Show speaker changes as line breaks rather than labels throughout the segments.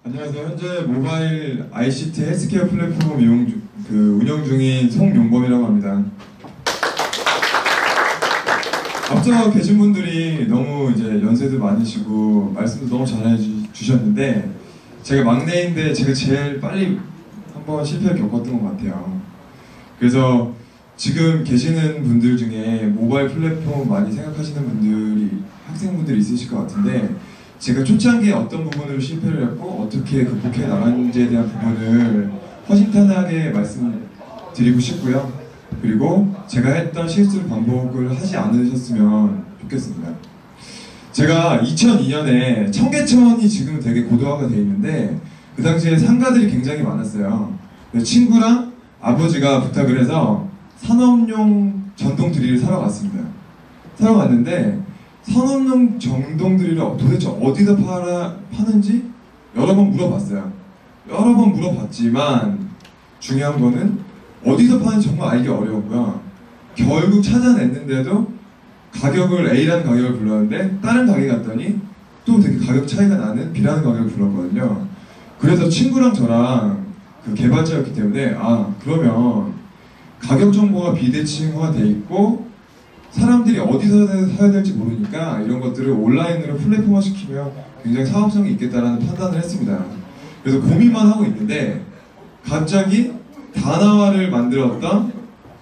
안녕하세요. 현재 모바일 ICT 헬스케어 플랫폼 운영 중인 송용범이라고 합니다. 앞서 계신 분들이 너무 이제 연세도 많으시고 말씀도 너무 잘해 주셨는데 제가 막내인데 제가 제일 빨리 한번 실패를 겪었던 것 같아요. 그래서 지금 계시는 분들 중에 모바일 플랫폼 많이 생각하시는 분들이 학생분들이 있으실 것 같은데 제가 초창기에 어떤 부분으로 실패를 했고 어떻게 극복해 나가는지에 대한 부분을 허심탄회하게 말씀드리고 싶고요. 그리고 제가 했던 실수를 반복을 하지 않으셨으면 좋겠습니다. 제가 2002년에 청계천이 지금 되게 고도화가 돼 있는데 그 당시에 상가들이 굉장히 많았어요. 친구랑 아버지가 부탁을 해서 산업용 전동 드릴을 사러 갔습니다. 사러 갔는데 산업용 전동 드릴을 도대체 어디서 파는지 여러 번 물어봤어요. 여러 번 물어봤지만 중요한 거는 어디서 파는지 정말 알기 어려웠고요. 결국 찾아냈는데도 가격을 A라는 가격을 불렀는데 다른 가게 갔더니 또 되게 가격 차이가 나는 B라는 가격을 불렀거든요. 그래서 친구랑 저랑 그 개발자였기 때문에 그러면 가격 정보가 비대칭화가 돼 있고 사람들이 어디서 사야 될지 모르니까 이런 것들을 온라인으로 플랫폼화 시키면 굉장히 사업성이 있겠다라는 판단을 했습니다. 그래서 고민만 하고 있는데 갑자기 다나와를 만들었던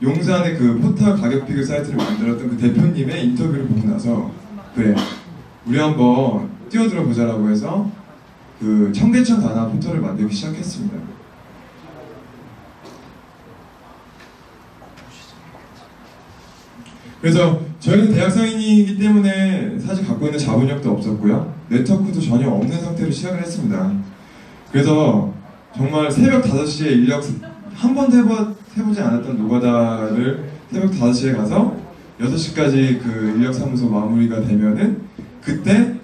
용산의 그 포털 가격 비교 사이트를 만들었던 그 대표님의 인터뷰를 보고 나서 그래 우리 한번 뛰어들어 보자라고 해서 그 청계천 다나와 포털을 만들기 시작했습니다. 그래서 저희는 대학생이기 때문에 사실 갖고 있는 자본력도 없었고요. 네트워크도 전혀 없는 상태로 시작을 했습니다. 그래서 정말 새벽 5시에 인력 한 번도 해보지 않았던 노가다를 새벽 5시에 가서 6시까지 그 인력사무소 마무리가 되면은 그때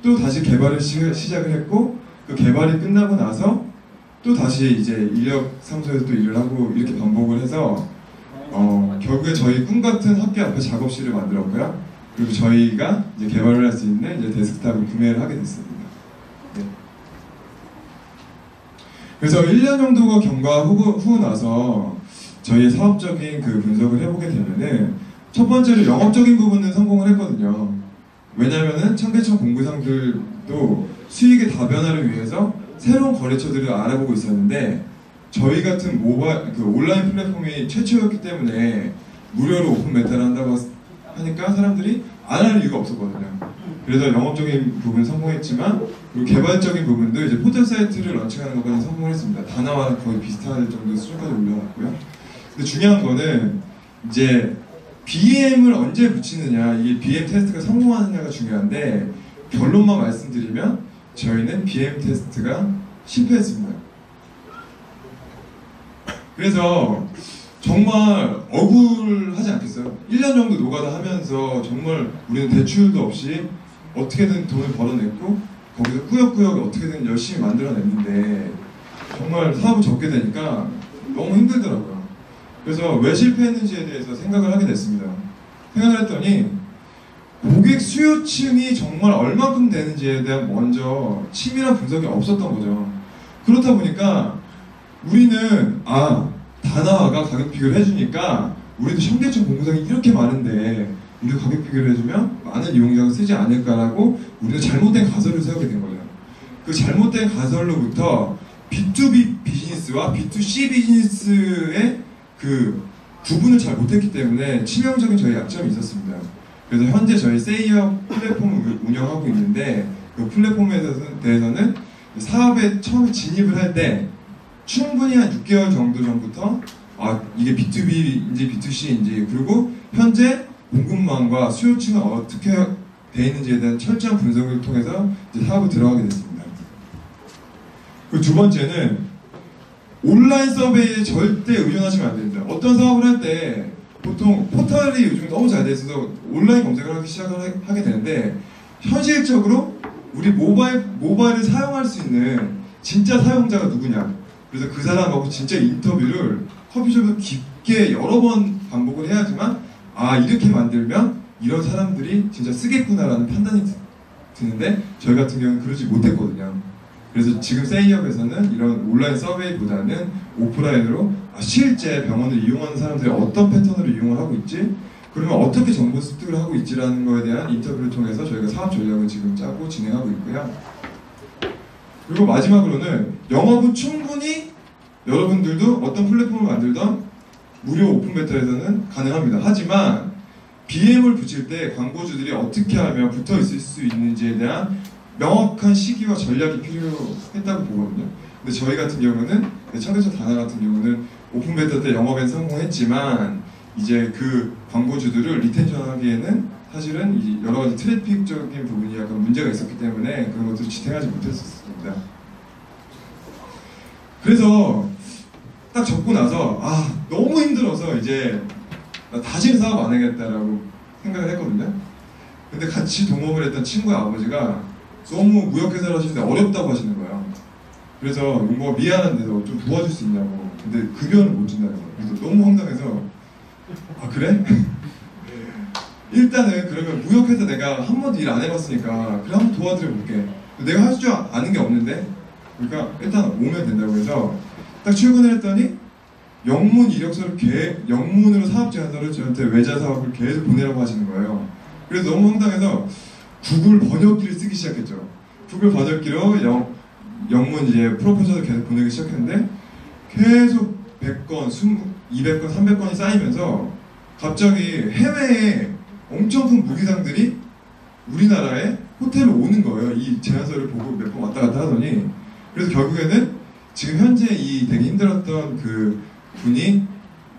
또 다시 개발을 시작을 했고 그 개발이 끝나고 나서 또 다시 이제 인력사무소에서 또 일을 하고 이렇게 반복을 해서 결국에 저희 꿈같은 학교 앞에 작업실을 만들었고요. 그리고 저희가 이제 개발을 할 수 있는 이제 데스크탑을 구매를 하게 됐습니다. 네. 그래서 1년 정도가 경과 후 나서 저희의 사업적인 그 분석을 해보게 되면은 첫 번째로 영업적인 부분은 성공을 했거든요. 왜냐면은 청계천 공구상들도 수익의 다변화를 위해서 새로운 거래처들을 알아보고 있었는데 저희 같은 온라인 플랫폼이 최초였기 때문에 무료로 오픈 메타를 한다고 하니까 사람들이 안 할 이유가 없었거든요. 그래서 영업적인 부분 성공했지만 그리고 개발적인 부분도 이제 포털 사이트를 런칭하는 것까지 성공을 했습니다. 다나와는 거의 비슷한 정도 수준까지 올라갔고요. 근데 중요한 거는 이제 BM을 언제 붙이느냐, 이게 BM 테스트가 성공하느냐가 중요한데 결론만 말씀드리면 저희는 BM 테스트가 실패했습니다. 그래서 정말 억울하지 않겠어요? 1년 정도 노가다 하면서 정말 우리는 대출도 없이 어떻게든 돈을 벌어냈고 거기서 꾸역꾸역 어떻게든 열심히 만들어냈는데 정말 사업을 접게 되니까 너무 힘들더라고요. 그래서 왜 실패했는지에 대해서 생각을 하게 됐습니다. 생각을 했더니 고객 수요층이 정말 얼마큼 되는지에 대한 먼저 치밀한 분석이 없었던 거죠. 그렇다 보니까 우리는 다나와가 가격 비교를 해주니까 우리도 청계천 공구상이 이렇게 많은데 우리도 가격 비교를 해주면 많은 이용자가 쓰지 않을까라고 우리는 잘못된 가설을 세우게 된 거예요. 그 잘못된 가설로부터 B2B 비즈니스와 B2C 비즈니스의 그 구분을 잘 못했기 때문에 치명적인 저희 약점이 있었습니다. 그래서 현재 저희 세이업 플랫폼을 운영하고 있는데 그 플랫폼에 대해서는 사업에 처음 진입을 할 때 충분히 한 6개월 정도 전부터 이게 B2B인지 B2C인지 그리고 현재 공급망과 수요층은 어떻게 되어 있는지에 대한 철저한 분석을 통해서 이제 사업을 들어가게 됐습니다. 그리고 두 번째는 온라인 서베이에 절대 의존하시면 안 됩니다. 어떤 사업을 할 때 보통 포털이 요즘 너무 잘 돼 있어서 온라인 검색을 하기 시작을 하게 되는데 현실적으로 우리 모바일을 사용할 수 있는 진짜 사용자가 누구냐, 그래서 그 사람하고 진짜 인터뷰를 커피숍에서 깊게 여러 번 반복을 해야지만 이렇게 만들면 이런 사람들이 진짜 쓰겠구나라는 판단이 드는데 저희 같은 경우는 그러지 못했거든요. 그래서 지금 세이업에서는 이런 온라인 서베이보다는 오프라인으로 실제 병원을 이용하는 사람들이 어떤 패턴으로 이용을 하고 있지, 그러면 어떻게 정보 습득을 하고 있지라는 거에 대한 인터뷰를 통해서 저희가 사업 전략을 지금 짜고 진행하고 있고요. 그리고 마지막으로는 영업은 충분히 여러분들도 어떤 플랫폼을 만들던 무료 오픈 베타에서는 가능합니다. 하지만 BM을 붙일 때 광고주들이 어떻게 하면 붙어 있을 수 있는지에 대한 명확한 시기와 전략이 필요했다고 보거든요. 근데 저희 같은 경우는, 청계천 다나 같은 경우는 오픈 베타 때 영업엔 성공했지만 이제 그 광고주들을 리텐션하기에는 사실은 이 여러 가지 트래픽적인 부분이 약간 문제가 있었기 때문에 그런 것들을 지탱하지 못했었습니다. 그래서 딱 접고 나서 너무 힘들어서 이제 나 다시는 사업 안 하겠다라고 생각을 했거든요. 근데 같이 동업을 했던 친구의 아버지가 너무 무역회사를 하시는데 어렵다고 하시는 거예요. 그래서 뭐 미안한데 너 좀 도와줄 수 있냐고. 근데 급여는 못 준다는 거예요. 그래서 너무 황당해서 그래? 일단은 그러면 무역회사 내가 한 번도 일 안 해봤으니까 그래 한번 도와드려 볼게. 내가 할 줄 아는 게 없는데, 그러니까 일단 오면 된다고 해서 딱 출근을 했더니 영문 이력서를 영문으로 사업 제안서를 저한테 외자 사업을 계속 보내라고 하시는 거예요. 그래서 너무 황당해서 구글 번역기를 쓰기 시작했죠. 구글 번역기로 영문 이제 프로포저를 계속 보내기 시작했는데 계속 100건, 200건, 300건이 쌓이면서 갑자기 해외에 엄청 큰 무기상들이 우리나라에 호텔에 오는 거예요. 이 제안서를 보고 몇 번 왔다 갔다 하더니. 그래서 결국에는 지금 현재 이 되게 힘들었던 그 분이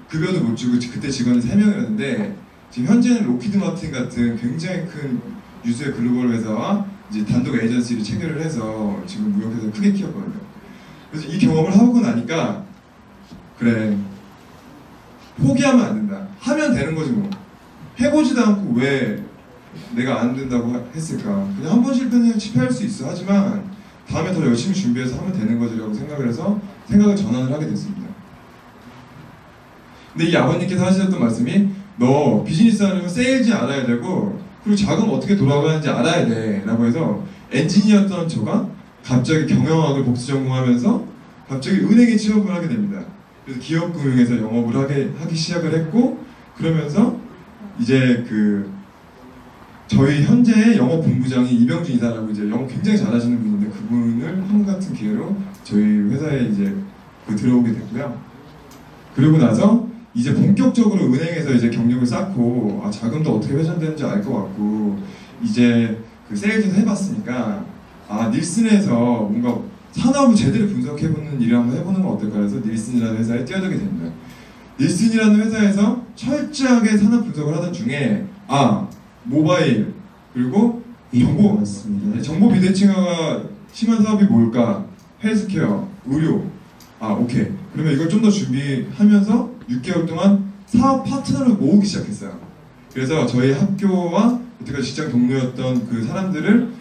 급여도 못 주고 그때 직원이 3명이었는데 지금 현재는 로키드 마틴 같은 굉장히 큰 유수의 글로벌 회사와 이제 단독 에이전시를 체결을 해서 지금 무역회사를 크게 키웠거든요. 그래서 이 경험을 하고 나니까 그래, 포기하면 안 된다. 하면 되는 거지 뭐. 해보지도 않고 왜 내가 안 된다고 했을까. 그냥 한 번 실패는 실패할 수 있어. 하지만 다음에 더 열심히 준비해서 하면 되는 거지라고 생각을 해서 생각을 전환을 하게 됐습니다. 근데 이 아버님께서 하셨던 말씀이 너 비즈니스 하려면 세일즈 알아야 되고 그리고 자금 어떻게 돌아가는지 알아야 돼 라고 해서 엔지니어였던 저가 갑자기 경영학을 복수 전공하면서 갑자기 은행에 취업을 하게 됩니다. 그래서 기업금융에서 영업을 하기 시작을 했고, 그러면서 이제 저희 현재 영업 본부장이 이병준 이사라고 이제 영업 굉장히 잘하시는 분인데 그분을 한 같은 기회로 저희 회사에 이제 들어오게 됐고요. 그리고 나서 이제 본격적으로 은행에서 이제 경력을 쌓고 자금도 어떻게 회전되는지 알 것 같고 이제 세일즈도 해봤으니까 닐슨에서 뭔가 산업을 제대로 분석해보는 일을 한번 해보는 건 어떨까 해서 닐슨이라는 회사에 뛰어들게 됩니다. 닐슨이라는 회사에서 철저하게 산업 분석을 하던 중에 모바일 그리고 정보 비대칭화가 심한 사업이 뭘까? 헬스케어, 의료. 오케이. 그러면 이걸 좀 더 준비하면서 6개월 동안 사업 파트너를 모으기 시작했어요. 그래서 저희 학교와 그때까지 직장 동료였던 그 사람들을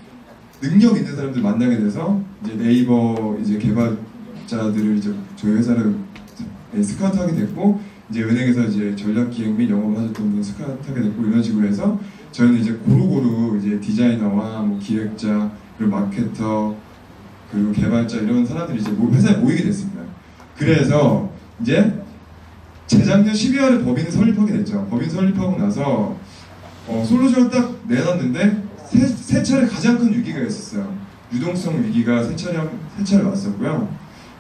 능력 있는 사람들 만나게 돼서 이제 네이버 이제 개발자들을 이제 저희 회사를 스카우트하게 됐고, 이제 은행에서 이제 전략기획 및 영업을 하셨던 분 스카우트하게 됐고, 이런 식으로 해서 저희는 이제 고루고루 이제 디자이너와 뭐 기획자 그리고 마케터 그리고 개발자 이런 사람들이 이제 회사에 모이게 됐습니다. 그래서 이제 재작년 12월에 법인을 설립하게 됐죠. 법인 설립하고 나서 솔루션을 딱 내놨는데 세 차례 가장 큰 위기가 있었어요. 유동성 위기가 세 차례 왔었고요.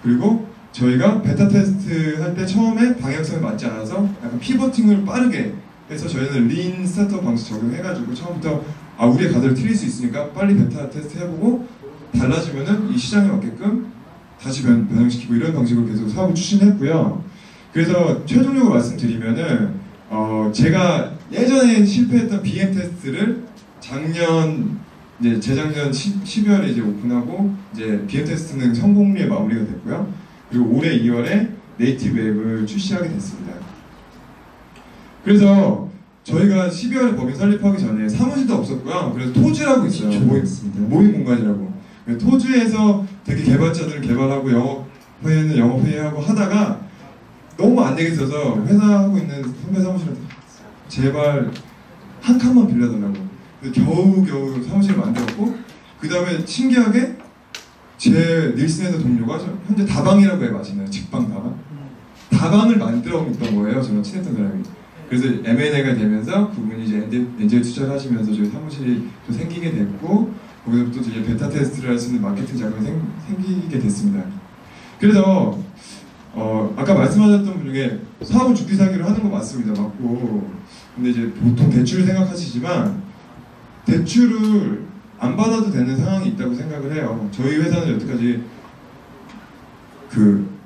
그리고 저희가 베타 테스트 할 때 처음에 방향성이 맞지 않아서 약간 피버팅을 빠르게 해서 저희는 린 스타트업 방식 적용해가지고 처음부터 우리의 가드를 틀릴 수 있으니까 빨리 베타 테스트 해보고 달라지면은 이 시장에 맞게끔 다시 변형시키고 이런 방식으로 계속 사업을 추진했고요. 그래서 최종적으로 말씀드리면은 제가 예전에 실패했던 BM 테스트를 재작년 12월에 이제 오픈하고 이제 BM 테스트는 성공리에 마무리가 됐고요. 그리고 올해 2월에 네이티브 앱을 출시하게 됐습니다. 그래서 저희가 12월에 법인 설립하기 전에 사무실도 없었고요. 그래서 토즈라고 있어요. 모임 공간이라고. 토즈에서 되게 개발자들을 개발하고 영업회의는 영업회의하고 하다가 너무 안 되겠어서 회사하고 있는 선배 사무실한테 제발 한 칸만 빌려달라고. 겨우겨우 사무실을 만들었고, 그 다음에 신기하게 제 닐슨에서 동료가 현재 다방이라고 해 마시나요? 직방 다방? 다방을 만들어 있던 거예요. 저는 친했던 사람이. 그래서 M&A가 되면서 그분이 이제 엔젤 투자를 하시면서 저희 사무실이 또 생기게 됐고 거기서부터 이제 베타 테스트를 할 수 있는 마케팅 자금이 생기게 됐습니다. 그래서 아까 말씀하셨던 분 중에 사업을 죽기 살기로 하는 거 맞습니다. 맞고 근데 이제 보통 대출을 생각하시지만 대출을 안 받아도 되는 상황이 있다고 생각을 해요. 저희 회사는 여태까지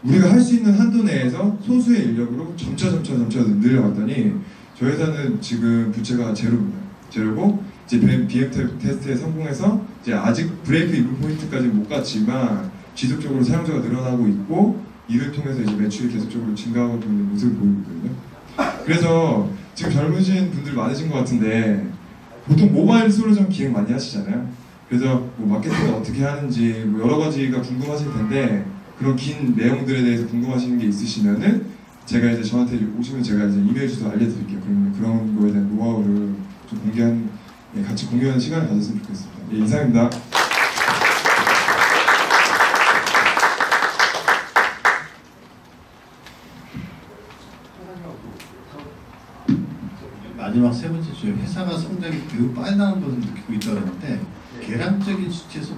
우리가 할 수 있는 한도 내에서 소수의 인력으로 점차 늘려갔더니 저희 회사는 지금 부채가 제로입니다. 제로고 이제 BM 테스트에 성공해서 이제 아직 브레이크 이븐 포인트까지 못 갔지만 지속적으로 사용자가 늘어나고 있고 이를 통해서 이제 매출이 계속적으로 증가하고 있는 모습을 보이고 있거든요. 그래서 지금 젊으신 분들 많으신 것 같은데 보통 모바일 솔루션 기획 많이 하시잖아요. 그래서 뭐 마케팅을 어떻게 하는지 뭐 여러 가지가 궁금하실 텐데 그런 긴 내용들에 대해서 궁금하시는 게 있으시면은 제가 이제 저한테 오시면 제가 이제 이메일 주소 알려드릴게요. 그러면 그런 거에 대한 노하우를 좀 같이 공유하는 시간을 가졌으면 좋겠습니다. 예, 이상입니다.
마지막 세 번째 주에 회사가 성장이 매우 빨라는 것을 느끼고 있다고 하는데 계량적인 수치에서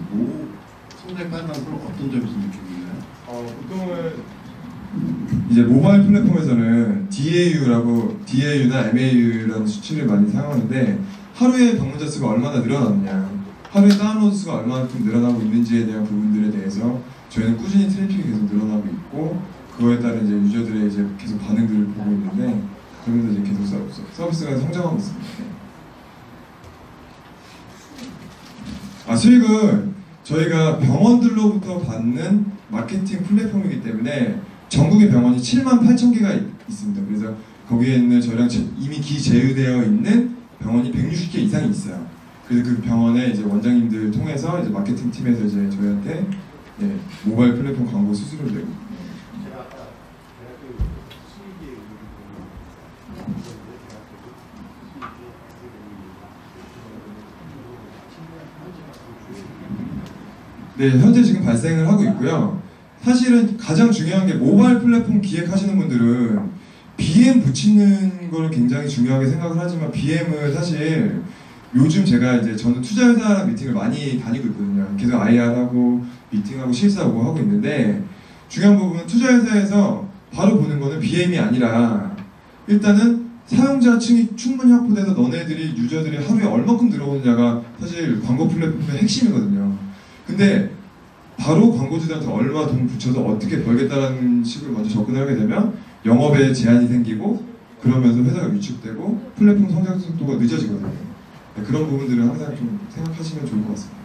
성장이 빨라는 건 어떤 점에서 느끼고 있나요?
보통은 이제 모바일 플랫폼에서는 DAU나 MAU라는 수치를 많이 사용하는데 하루에 방문자 수가 얼마나 늘어났냐, 하루에 다운로드 수가 얼마만큼 늘어나고 있는지에 대한 부분들에 대해서 저희는 꾸준히 트래픽이 계속 늘어나고 있고 그거에 따른 이제 유저들의 이제 계속 반응들을 보고 있는데 그러면서 이제 계속 서비스가 성장하고 있습니다. 수익은 저희가 병원들로부터 받는 마케팅 플랫폼이기 때문에 전국의 병원이 78,000개가 있습니다. 그래서 거기에 있는 저희랑 이미 기제휴되어 있는 병원이 160개 이상이 있어요. 그래서 그 병원의 이제 원장님들 통해서 이제 마케팅 팀에서 이제 저희한테 모바일 플랫폼 광고 수수료를 내고. 네, 현재 지금 발생을 하고 있고요. 사실은 가장 중요한 게 모바일 플랫폼 기획하시는 분들은 BM 붙이는 걸 굉장히 중요하게 생각을 하지만 BM을 사실 요즘 저는 투자회사랑 미팅을 많이 다니고 있거든요. 계속 IR하고 미팅하고 실사하고 하고 있는데 중요한 부분은 투자회사에서 바로 보는 거는 BM이 아니라 일단은 사용자층이 충분히 확보돼서 너네들이 유저들이 하루에 얼마큼 들어오느냐가 사실 광고 플랫폼의 핵심이거든요. 근데 바로 광고주들한테 얼마 돈 붙여서 어떻게 벌겠다는 식으로 먼저 접근을 하게 되면 영업에 제한이 생기고 그러면서 회사가 위축되고 플랫폼 성장 속도가 늦어지거든요. 그런 부분들은 항상 좀 생각하시면 좋을 것 같습니다.